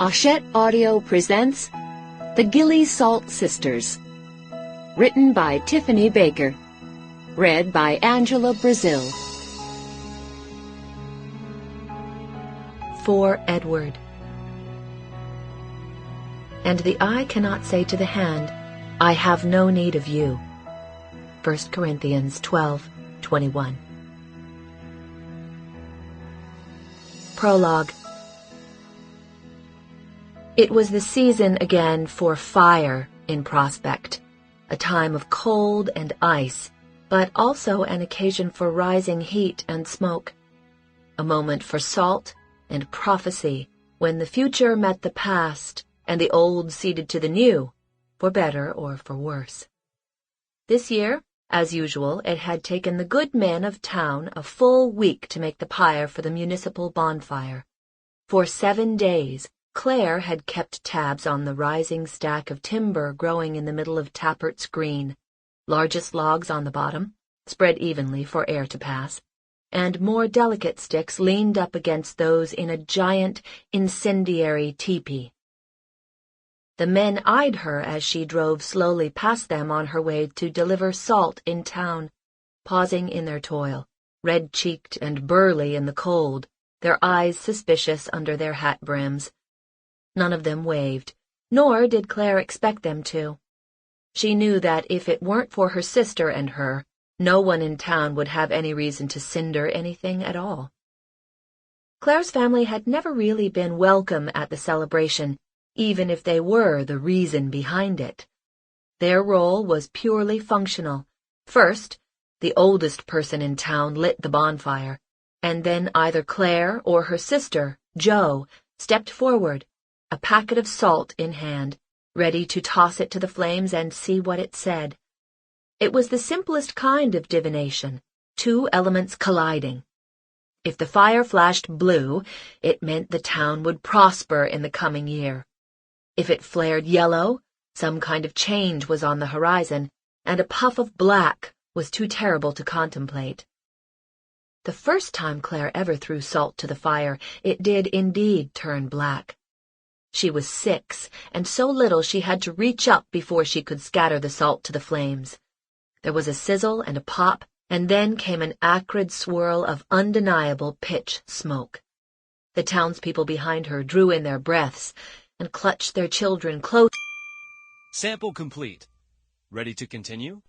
Hachette Audio presents The Gilly Salt Sisters. Written by Tiffany Baker. Read by Angela Brazil. For Edward. And the eye cannot say to the hand, I have no need of you. 1 Corinthians 12:21. Prologue. It was the season again for fire in Prospect, a time of cold and ice, but also an occasion for rising heat and smoke, a moment for salt and prophecy when the future met the past and the old ceded to the new, for better or for worse. This year, as usual, it had taken the good men of town a full week to make the pyre for the municipal bonfire. For 7 days, Claire had kept tabs on the rising stack of timber growing in the middle of Tappert's Green, largest logs on the bottom, spread evenly for air to pass, and more delicate sticks leaned up against those in a giant, incendiary teepee. The men eyed her as she drove slowly past them on her way to deliver salt in town, pausing in their toil, red-cheeked and burly in the cold, their eyes suspicious under their hat brims. None of them waved, nor did Claire expect them to. She knew that if it weren't for her sister and her, no one in town would have any reason to cinder anything at all. Claire's family had never really been welcome at the celebration, even if they were the reason behind it. Their role was purely functional. First, the oldest person in town lit the bonfire, and then either Claire or her sister, Jo, stepped forward, a packet of salt in hand, ready to toss it to the flames and see what it said. It was the simplest kind of divination, two elements colliding. If the fire flashed blue, it meant the town would prosper in the coming year. If it flared yellow, some kind of change was on the horizon, and a puff of black was too terrible to contemplate. The first time Claire ever threw salt to the fire, it did indeed turn black. She was 6, and so little she had to reach up before she could scatter the salt to the flames. There was a sizzle and a pop, and then came an acrid swirl of undeniable pitch smoke. The townspeople behind her drew in their breaths and clutched their children close. Sample complete. Ready to continue?